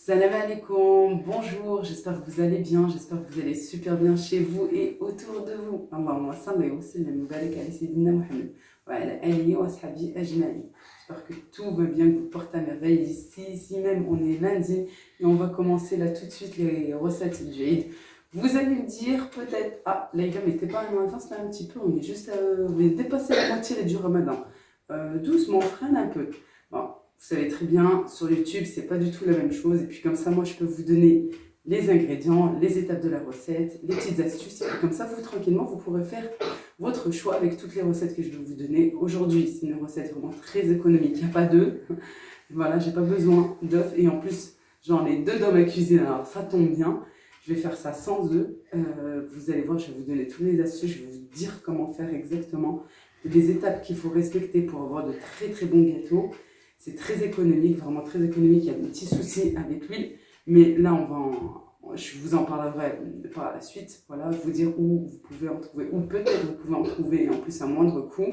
Salam alaikum, bonjour, j'espère que vous allez bien, j'espère que vous allez super bien chez vous et autour de vous. Allahumma salli wa sallim wa barik ala sayyidina Muhammad wa ala alihi wa ashabihi ajma'in. J'espère que tout va bien, que vous portez à merveille ici même on est lundi et on va commencer là tout de suite les recettes du Eid. Vous allez me dire peut-être, ah les gars mettez pas en avance là un petit peu, on est juste, on est dépassé la moitié du Ramadan. Doucement, freine un peu. Bon, vous savez très bien, sur YouTube, c'est pas du tout la même chose. Et puis comme ça, moi, je peux vous donner les ingrédients, les étapes de la recette, les petites astuces. Et puis comme ça, vous, tranquillement, vous pourrez faire votre choix avec toutes les recettes que je vais vous donner aujourd'hui. C'est une recette vraiment très économique. Il n'y a pas d'œufs. Voilà, j'ai pas besoin d'œufs. Et en plus, j'en ai deux dans ma cuisine. Alors ça tombe bien. Je vais faire ça sans œufs. Vous allez voir, je vais vous donner toutes les astuces. Je vais vous dire comment faire exactement. Les étapes qu'il faut respecter pour avoir de très très bons gâteaux. C'est très économique, vraiment très économique. Il y a des petits soucis avec l'huile, mais là, je vous en parlerai par la suite. Voilà, je vais vous dire où vous pouvez en trouver, ou peut-être vous pouvez en trouver, en plus à moindre coût.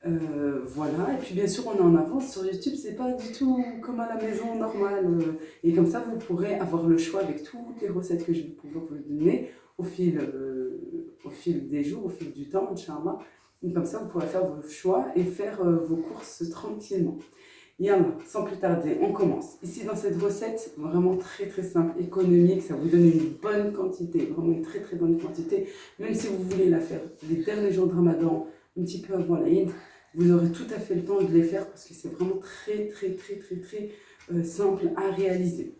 Voilà, et puis bien sûr, on est en avance sur YouTube, c'est pas du tout comme à la maison normale. Et comme ça, vous pourrez avoir le choix avec toutes les recettes que je vais pouvoir vous donner au fil des jours, au fil du temps, Inch'Allah. Et comme ça, vous pourrez faire vos choix et faire vos courses tranquillement. Yallah, sans plus tarder, on commence. Ici, dans cette recette, vraiment très très simple, économique, ça vous donne une bonne quantité, vraiment une très très bonne quantité. Même si vous voulez la faire les derniers jours de Ramadan, un petit peu avant l'Aïd, vous aurez tout à fait le temps de les faire parce que c'est vraiment très très très très très simple à réaliser.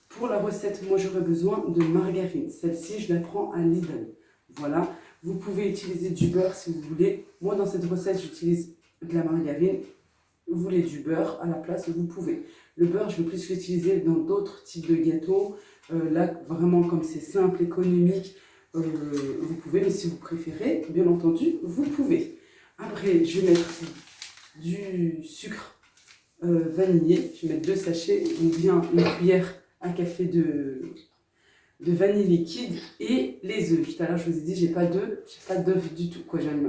Pour la recette, moi j'aurais besoin de margarine. Celle-ci, je la prends à Lidl. Voilà, vous pouvez utiliser du beurre si vous voulez. Moi, dans cette recette, j'utilise de la margarine. Vous voulez du beurre à la place, vous pouvez. Le beurre, je vais plus l'utiliser dans d'autres types de gâteaux. Là, vraiment, comme c'est simple, économique, vous pouvez. Mais si vous préférez, bien entendu, vous pouvez. Après, je vais mettre du sucre vanillé. Je vais mettre 2 sachets ou bien une cuillère à café de vanille liquide et les œufs. Tout à l'heure, je vous ai dit, j'ai pas d'œufs du tout.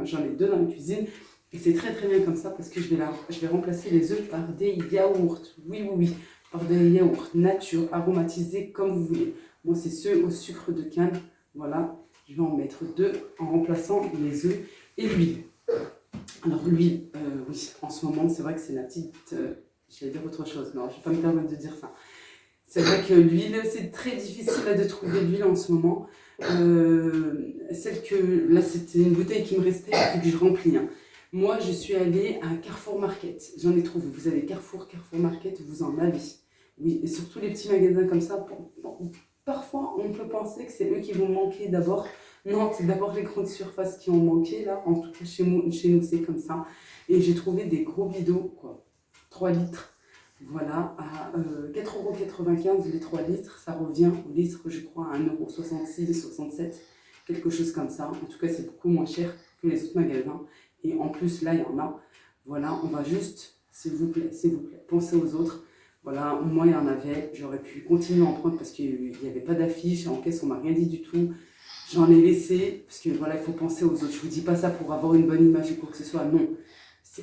J'en ai 2 dans la cuisine. Et c'est très très bien comme ça parce que je vais remplacer les œufs par des yaourts. Oui, par des yaourts nature, aromatisés comme vous voulez. Moi, c'est ceux au sucre de canne. Voilà, je vais en mettre 2 en remplaçant les œufs et l'huile. Alors l'huile, oui, en ce moment, c'est vrai que c'est la petite... j'allais dire autre chose, non, je ne vais pas me permettre de dire ça. C'est vrai que l'huile, c'est très difficile de trouver l'huile en ce moment. Celle que... Là, c'était une bouteille qui me restait et que je remplis. Hein. Moi, je suis allée à Carrefour Market. J'en ai trouvé. Vous avez Carrefour Market, vous en avez. Oui, et surtout les petits magasins comme ça, parfois, on peut penser que c'est eux qui vont manquer d'abord. Non, c'est d'abord les grandes surfaces qui ont manqué, là. En tout cas, chez nous c'est comme ça. Et j'ai trouvé des gros bidons, quoi. 3 litres. Voilà, à 4,95 € les 3 litres. Ça revient au litre, je crois, à 1,66 €, 67 €. Quelque chose comme ça. En tout cas, c'est beaucoup moins cher que les autres magasins. Et en plus, là, il y en a. Voilà, on va juste, s'il vous plaît, pensez aux autres. Voilà, moi, il y en avait. J'aurais pu continuer à en prendre parce qu'il n'y avait pas d'affiche. En caisse, on m'a rien dit du tout. J'en ai laissé parce que voilà, il faut penser aux autres. Je ne vous dis pas ça pour avoir une bonne image ou quoi que ce soit. Non.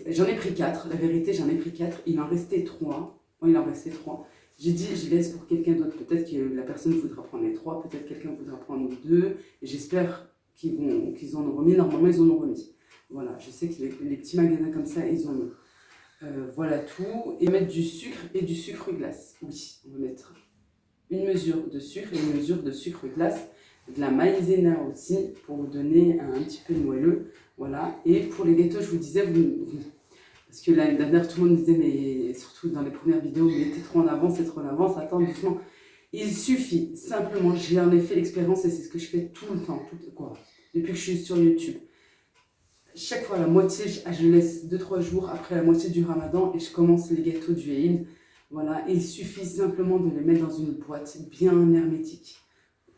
J'en ai pris 4. La vérité, j'en ai pris 4. Il en restait 3. Bon, il en restait 3. J'ai dit, je laisse pour quelqu'un d'autre. Peut-être que la personne voudra prendre les 3. Peut-être quelqu'un voudra prendre 2. Et j'espère qu'ils en ont remis. Normalement, ils en ont remis. Voilà, je sais que les petits magasins comme ça, ils en ont. Voilà tout. Et mettre du sucre et du sucre glace. Oui, on va mettre une mesure de sucre et une mesure de sucre glace. De la maïzena aussi, pour vous donner un petit peu moelleux. Voilà. Et pour les gâteaux, je vous disais, parce que l'année dernière, tout le monde disait, mais surtout dans les premières vidéos, mais t'es trop en avance, c'est trop en avance, attends doucement. Il suffit, simplement, j'ai en effet l'expérience et c'est ce que je fais tout le temps, depuis que je suis sur YouTube. Chaque fois, la moitié, je laisse 2-3 jours après la moitié du Ramadan et je commence les gâteaux du Eid. Voilà, et il suffit simplement de les mettre dans une boîte bien hermétique.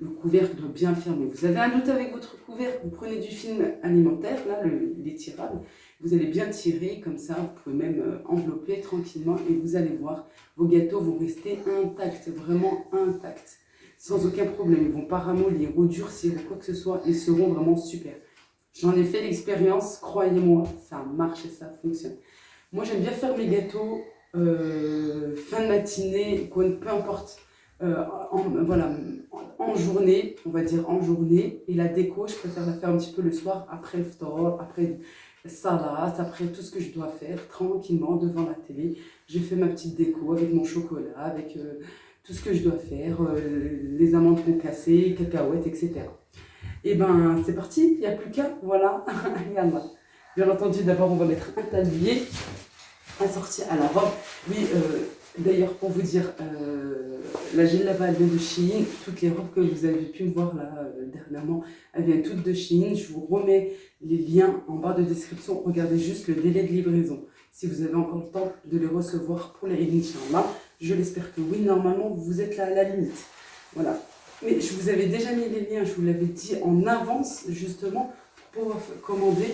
Le couvercle doit bien fermer. Vous avez un doute avec votre couvercle, vous prenez du film alimentaire, là, l'étirable, vous allez bien tirer comme ça, vous pouvez même envelopper tranquillement et vous allez voir, vos gâteaux vont rester intacts, vraiment intacts, sans aucun problème. Ils ne vont pas ramollir ou durcir ou quoi que ce soit, ils seront vraiment super. J'en ai fait l'expérience, croyez-moi, ça marche et ça fonctionne. Moi, j'aime bien faire mes gâteaux fin de matinée, peu importe. voilà, en journée, on va dire en journée. Et la déco, je préfère la faire un petit peu le soir, après le ftor, après salade, après tout ce que je dois faire, tranquillement devant la télé. J'ai fait ma petite déco avec mon chocolat, avec tout ce que je dois faire, les amandes concassées, cacahuètes, etc. Et ben c'est parti, il n'y a plus qu'à, voilà, Yallah. Bien entendu, d'abord on va mettre un tablier assorti à la robe. Oui, d'ailleurs pour vous dire, la djellaba elle vient de Shein. Toutes les robes que vous avez pu me voir là dernièrement, elles viennent toutes de Shein. Je vous remets les liens en barre de description. Regardez juste le délai de livraison. Si vous avez encore le temps de les recevoir pour les Eid, Inch'Allah, je l'espère que oui, normalement vous êtes là à la limite. Voilà. Mais je vous avais déjà mis les liens, je vous l'avais dit en avance justement pour pouvoir commander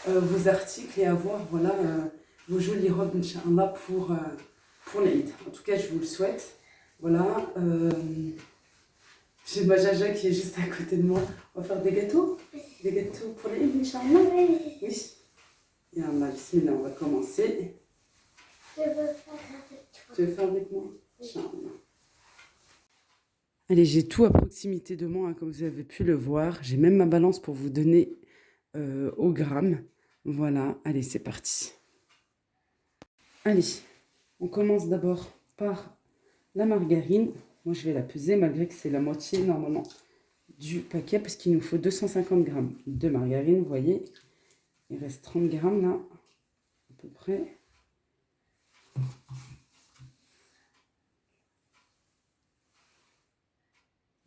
vos articles et avoir voilà, vos jolies robes, Inch'Allah, pour l'Aïd. En tout cas, je vous le souhaite. Voilà. J'ai ma Jaja qui est juste à côté de moi. On va faire des gâteaux. Des gâteaux pour l'Aïd, Inch'Allah. Oui. Yallah, bismillah, on va commencer. Je veux faire avec toi. Tu veux faire avec moi? Inch'Allah. Allez, j'ai tout à proximité de moi, hein, comme vous avez pu le voir. J'ai même ma balance pour vous donner au gramme. Voilà, allez, c'est parti. Allez, on commence d'abord par la margarine. Moi, je vais la peser, malgré que c'est la moitié, normalement, du paquet, parce qu'il nous faut 250 grammes de margarine, vous voyez. Il reste 30 grammes, là, à peu près.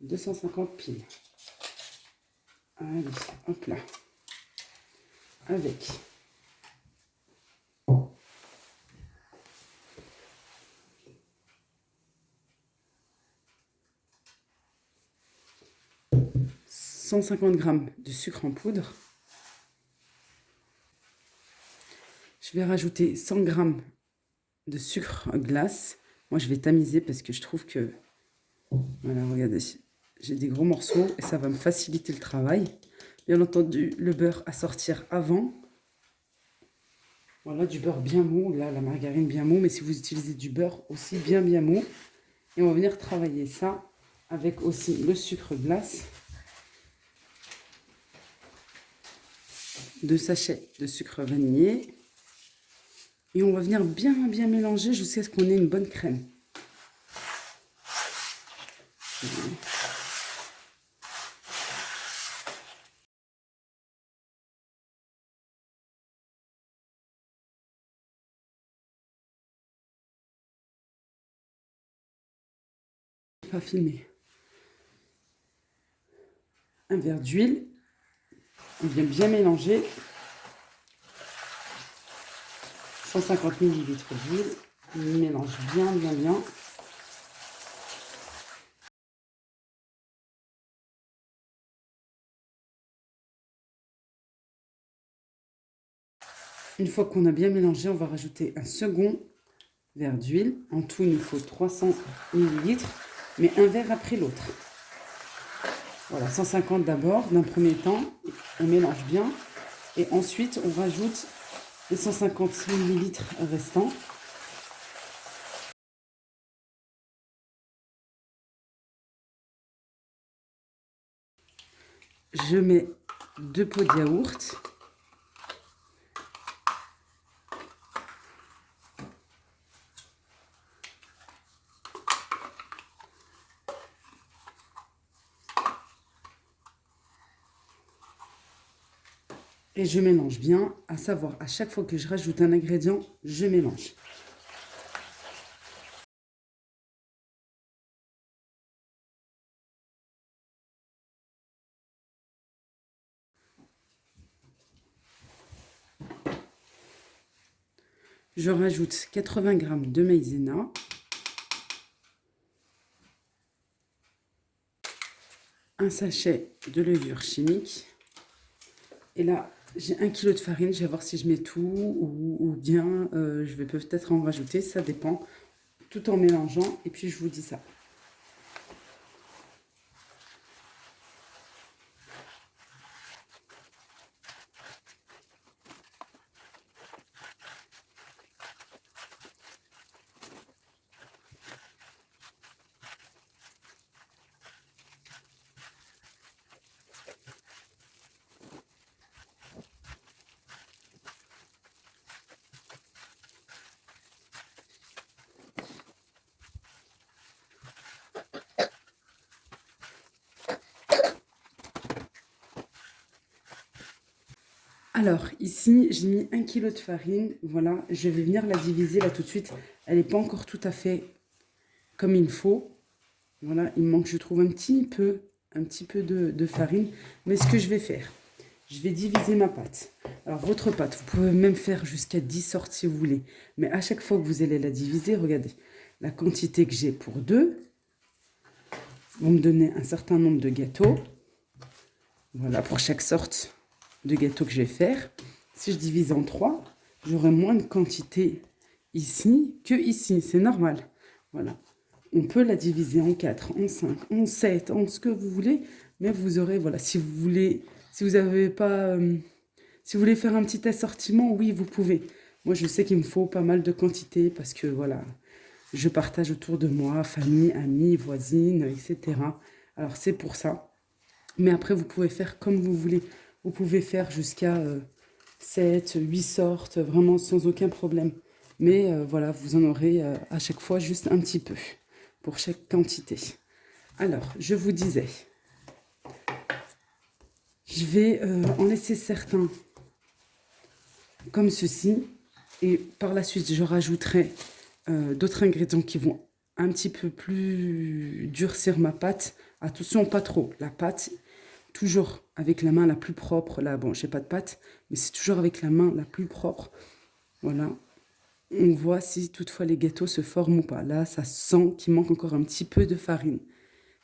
« 250 piles. » Allez, hop là. Avec 150 grammes de sucre en poudre. Je vais rajouter 100 grammes de sucre glace. Moi, je vais tamiser parce que je trouve que... Voilà, regardez. J'ai des gros morceaux et ça va me faciliter le travail. Bien entendu, le beurre à sortir avant. Voilà, du beurre bien mou. Là, la margarine bien mou. Mais si vous utilisez du beurre aussi bien mou. Et on va venir travailler ça avec aussi le sucre glace. 2 sachets de sucre vanillé. Et on va venir bien mélanger jusqu'à ce qu'on ait une bonne crème. Pas filmer. Un verre d'huile. On vient bien mélanger. 150 ml d'huile. On mélange bien. Une fois qu'on a bien mélangé, on va rajouter un second verre d'huile. En tout, il nous faut 300 ml, mais un verre après l'autre. Voilà, 150 d'abord, d'un premier temps. On mélange bien. Et ensuite, on rajoute les 150 ml restants. Je mets 2 pots de yaourt. Et je mélange bien, à savoir, à chaque fois que je rajoute un ingrédient, je mélange. Je rajoute 80 g de maïzena. Un sachet de levure chimique. Et là, j'ai 1 kg de farine. Je vais voir si je mets tout ou bien je vais peut-être en rajouter. Ça dépend. Tout en mélangeant. Et puis, je vous dis ça. Alors, ici, j'ai mis 1 kg de farine. Voilà, je vais venir la diviser là tout de suite. Elle n'est pas encore tout à fait comme il faut. Voilà, il me manque, je trouve, un petit peu de farine. Mais ce que je vais faire, je vais diviser ma pâte. Alors, votre pâte, vous pouvez même faire jusqu'à 10 sortes si vous voulez. Mais à chaque fois que vous allez la diviser, regardez, la quantité que j'ai pour 2 vont me donner un certain nombre de gâteaux. Voilà, pour chaque sorte de gâteau que je vais faire. Si je divise en 3, j'aurai moins de quantité ici que ici. C'est normal. Voilà. On peut la diviser en 4, en 5, en 7, en ce que vous voulez. Mais vous aurez, voilà, si vous voulez, si vous avez pas, si vous voulez faire un petit assortiment, oui, vous pouvez. Moi, je sais qu'il me faut pas mal de quantité parce que, voilà, je partage autour de moi, famille, amis, voisines, etc. Alors, c'est pour ça. Mais après, vous pouvez faire comme vous voulez. Vous pouvez faire jusqu'à 7, 8 sortes, vraiment sans aucun problème. Mais voilà, vous en aurez à chaque fois juste un petit peu pour chaque quantité. Alors, je vous disais, je vais en laisser certains comme ceci. Et par la suite, je rajouterai d'autres ingrédients qui vont un petit peu plus durcir ma pâte. Attention, pas trop. La pâte, toujours avec la main la plus propre. Là, bon, j'ai pas de pâte, mais c'est toujours avec la main la plus propre. Voilà. On voit si toutefois les gâteaux se forment ou pas. Là, ça sent qu'il manque encore un petit peu de farine.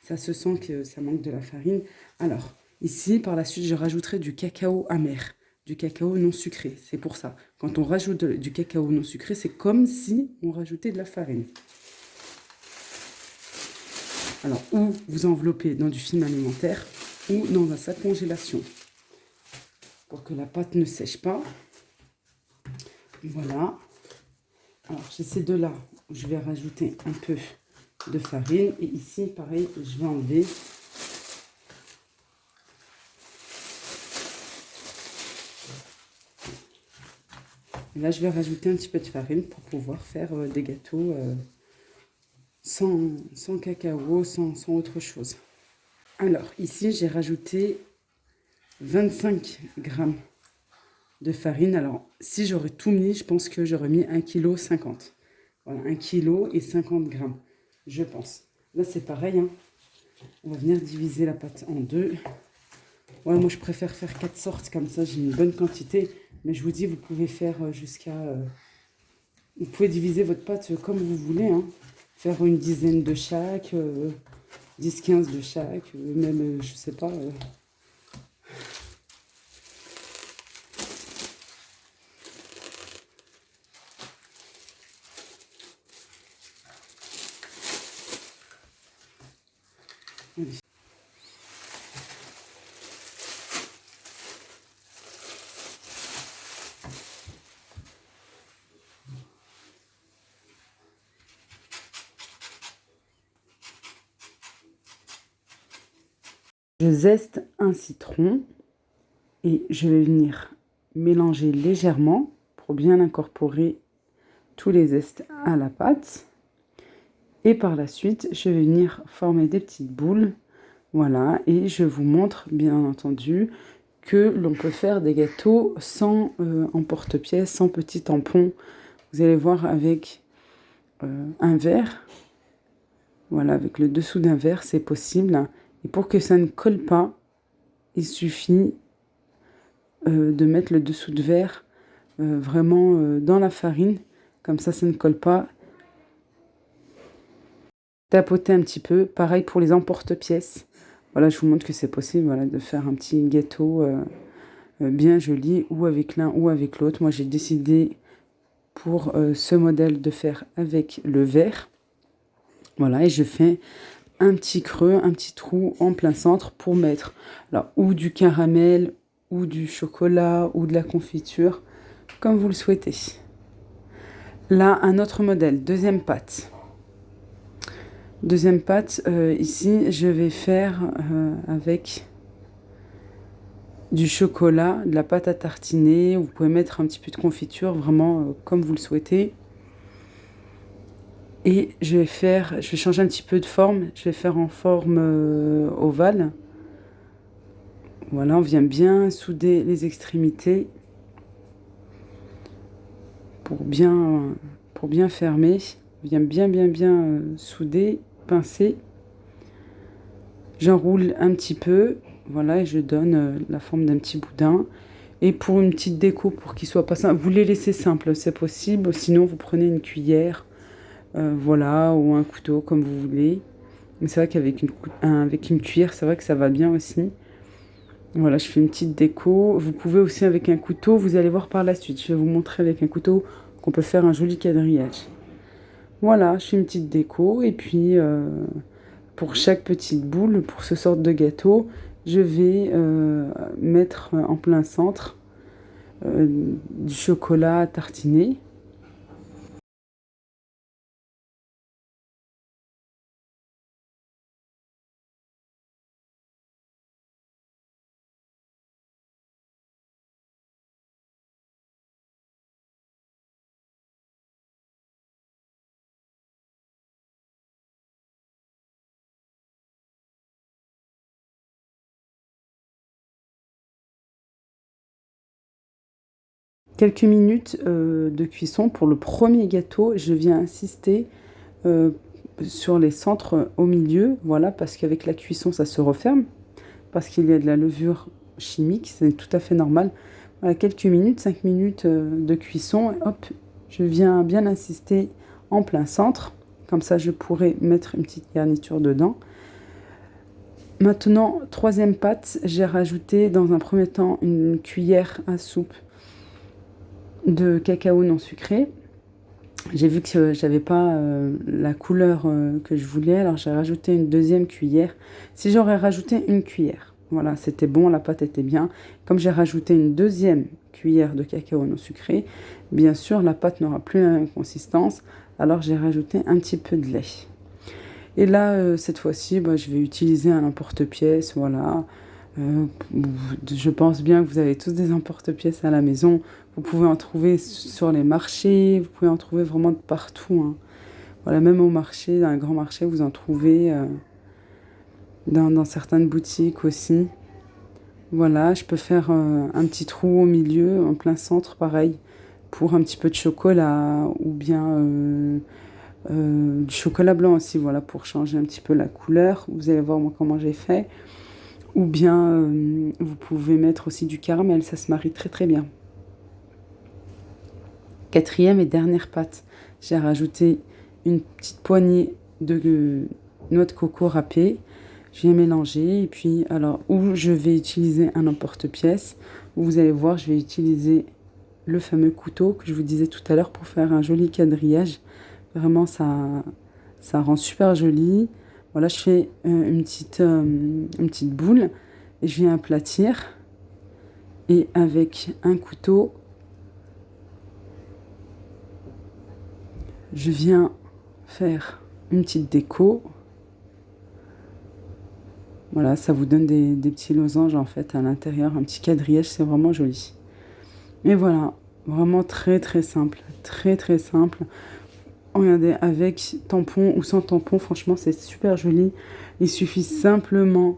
Ça se sent que ça manque de la farine. Alors, ici, par la suite, je rajouterai du cacao amer, du cacao non sucré. C'est pour ça. Quand on rajoute du cacao non sucré, c'est comme si on rajoutait de la farine. Alors, ou vous enveloppez dans du film alimentaire, ou dans un sac congélation, pour que la pâte ne sèche pas. Voilà. Alors, j'ai ces deux-là où je vais rajouter un peu de farine. Et ici, pareil, je vais enlever. Et là, je vais rajouter un petit peu de farine pour pouvoir faire des gâteaux sans cacao, sans autre chose. Alors, ici, j'ai rajouté 25 grammes de farine. Alors, si j'aurais tout mis, je pense que j'aurais mis 1,50 kg. Voilà, 1 kg et 50 grammes, je pense. Là, c'est pareil. Hein. On va venir diviser la pâte en 2. Ouais, moi, je préfère faire 4 sortes, comme ça, j'ai une bonne quantité. Mais je vous dis, vous pouvez faire jusqu'à... vous pouvez diviser votre pâte comme vous voulez. Hein. Faire une dizaine de chaque, 10-15 de chaque, même, je sais pas... Allez. Je zeste un citron et je vais venir mélanger légèrement pour bien incorporer tous les zestes à la pâte. Et par la suite, je vais venir former des petites boules. Voilà, et je vous montre bien entendu que l'on peut faire des gâteaux sans emporte-pièce, sans petit tampon. Vous allez voir avec un verre. Voilà, avec le dessous d'un verre, c'est possible. Et pour que ça ne colle pas, il suffit de mettre le dessous de verre vraiment dans la farine. Comme ça ne colle pas. Tapoter un petit peu. Pareil pour les emporte-pièces. Voilà, je vous montre que c'est possible voilà, de faire un petit gâteau bien joli, ou avec l'un ou avec l'autre. Moi, j'ai décidé pour ce modèle de faire avec le verre. Voilà, et je fais un petit creux, un petit trou en plein centre pour mettre alors, ou du caramel, ou du chocolat, ou de la confiture, comme vous le souhaitez. Là, un autre modèle, deuxième pâte. Deuxième pâte, ici, je vais faire avec du chocolat, de la pâte à tartiner. Vous pouvez mettre un petit peu de confiture, vraiment comme vous le souhaitez. Et je vais changer un petit peu de forme. Je vais faire en forme ovale. Voilà, on vient bien souder les extrémités. pour bien fermer, bien souder, pincer. J'enroule un petit peu, voilà, et je donne la forme d'un petit boudin. Et pour une petite déco, pour qu'il soit pas simple, vous les laissez simples, c'est possible. Sinon, vous prenez une cuillère, voilà, ou un couteau, comme vous voulez. Mais c'est vrai qu'avec avec une cuillère, c'est vrai que ça va bien aussi. Voilà, je fais une petite déco. Vous pouvez aussi avec un couteau, vous allez voir par la suite. Je vais vous montrer avec un couteau qu'on peut faire un joli quadrillage. Voilà, je fais une petite déco. Et puis, pour chaque petite boule, pour ce sort de gâteau, je vais mettre en plein centre du chocolat tartiné. Quelques minutes de cuisson pour le premier gâteau. Je viens insister euh, sur les centres au milieu, voilà, parce qu'avec la cuisson, ça se referme, parce qu'il y a de la levure chimique, c'est tout à fait normal. Voilà, quelques minutes, 5 minutes de cuisson, et hop, je viens bien insister en plein centre, comme ça je pourrai mettre une petite garniture dedans. Maintenant, troisième pâte, j'ai rajouté dans un premier temps une cuillère à soupe de cacao non sucré. J'ai vu que j'avais pas la couleur que je voulais, alors j'ai rajouté une deuxième cuillère. Si j'aurais rajouté une cuillère, voilà, c'était bon, la pâte était bien. Comme j'ai rajouté une deuxième cuillère de cacao non sucré, bien sûr, la pâte n'aura plus la même consistance, alors j'ai rajouté un petit peu de lait. Et là, cette fois-ci, je vais utiliser un emporte-pièce, voilà. Euh, je pense bien que vous avez tous des emporte-pièces à la maison. Vous pouvez en trouver sur les marchés, vous pouvez en trouver vraiment de partout, hein. Voilà, même au marché, dans un grand marché, vous en trouvez dans certaines boutiques aussi. Voilà, je peux faire un petit trou au milieu, en plein centre, pareil, pour un petit peu de chocolat ou bien du chocolat blanc aussi, voilà, pour changer un petit peu la couleur. Vous allez voir moi comment j'ai fait. Ou bien vous pouvez mettre aussi du caramel, ça se marie très très bien. Quatrième et dernière pâte, j'ai rajouté une petite poignée de noix de coco râpée. Je viens mélanger et puis alors où je vais utiliser un emporte-pièce, où vous allez voir, je vais utiliser le fameux couteau que je vous disais tout à l'heure pour faire un joli quadrillage. Vraiment, ça rend super joli. Voilà, je fais une petite boule et je viens aplatir. Et avec un couteau, je viens faire une petite déco. Voilà, ça vous donne des petits losanges en fait à l'intérieur, un petit quadrillage, c'est vraiment joli. Et voilà, vraiment très très simple, très très simple. Regardez, avec tampon ou sans tampon, franchement, c'est super joli. Il suffit simplement,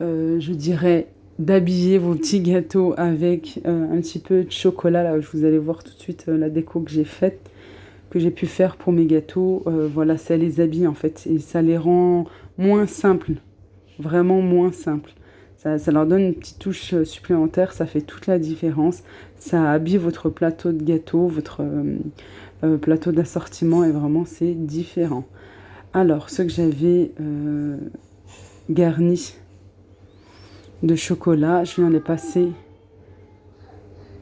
je dirais, d'habiller vos petits gâteaux avec un petit peu de chocolat. Là, vous allez voir tout de suite la déco que j'ai faite, que j'ai pu faire pour mes gâteaux. Voilà, ça les habille en fait et ça les rend moins simples, vraiment moins simples. Ça leur donne une petite touche supplémentaire, ça fait toute la différence. Ça habille votre plateau de gâteau, votre plateau d'assortiment et vraiment c'est différent. Alors, ce que j'avais garni de chocolat, je viens les passer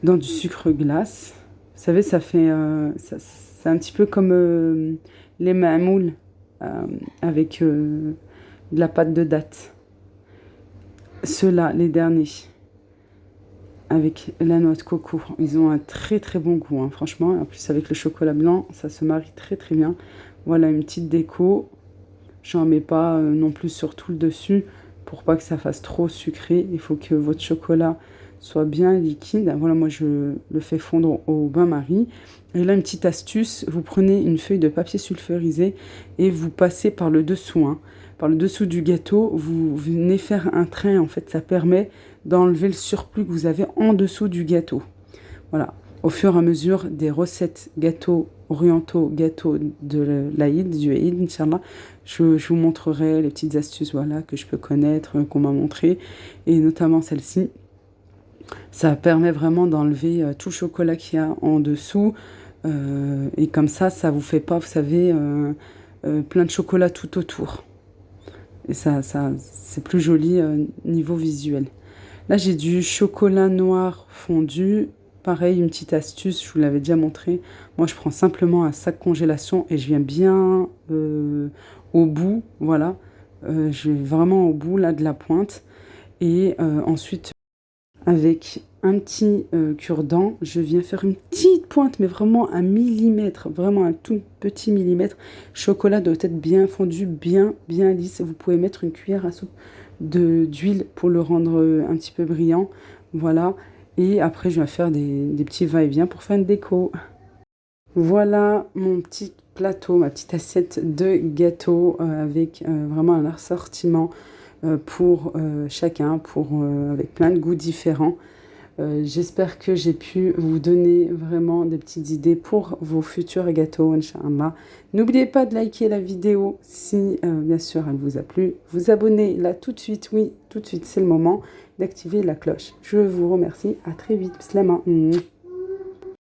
dans du sucre glace. Vous savez, ça fait, c'est un petit peu comme les mamoules avec de la pâte de date. Ceux-là, les derniers, avec la noix de coco, ils ont un très très bon goût, hein, franchement. En plus, avec le chocolat blanc, ça se marie très très bien. Voilà une petite déco. J'en mets pas non plus sur tout le dessus pour pas que ça fasse trop sucré. Il faut que votre chocolat soit bien liquide. Voilà, moi je le fais fondre au bain-marie. Et là, une petite astuce, vous prenez une feuille de papier sulfurisé et vous passez par le dessous, hein. Par le dessous du gâteau, vous venez faire un trait. En fait, ça permet d'enlever le surplus que vous avez en dessous du gâteau. Voilà. au fur et à mesure des recettes gâteaux orientaux, gâteaux de l'Aïd, du Aïd, Inch'Allah. Je vous montrerai les petites astuces voilà, que je peux connaître, qu'on m'a montré, et notamment celle-ci. Ça permet vraiment d'enlever tout le chocolat qu'il y a en dessous. Et comme ça vous fait pas, vous savez, plein de chocolat tout autour. Et c'est plus joli niveau visuel. Là, j'ai du chocolat noir fondu. Pareil, une petite astuce, je vous l'avais déjà montré. Moi, je prends simplement un sac congélation et je viens bien au bout, voilà. Je vais vraiment au bout, là, de la pointe. Et ensuite, avec un petit cure-dent, je viens faire une petite pointe, mais vraiment un millimètre, vraiment un tout petit millimètre. Le chocolat doit être bien fondu, bien lisse. Vous pouvez mettre une cuillère à soupe d'huile pour le rendre un petit peu brillant. Voilà. Et après, je vais faire des petits va-et-vient pour faire une déco. Voilà mon petit plateau, ma petite assiette de gâteau avec vraiment un assortiment pour chacun, avec plein de goûts différents. J'espère que j'ai pu vous donner vraiment des petites idées pour vos futurs gâteaux, Inch'Allah. N'oubliez pas de liker la vidéo si, bien sûr, elle vous a plu. Vous abonner là tout de suite, oui, tout de suite, c'est le moment d'activer la cloche. Je vous remercie, à très vite. Bislama.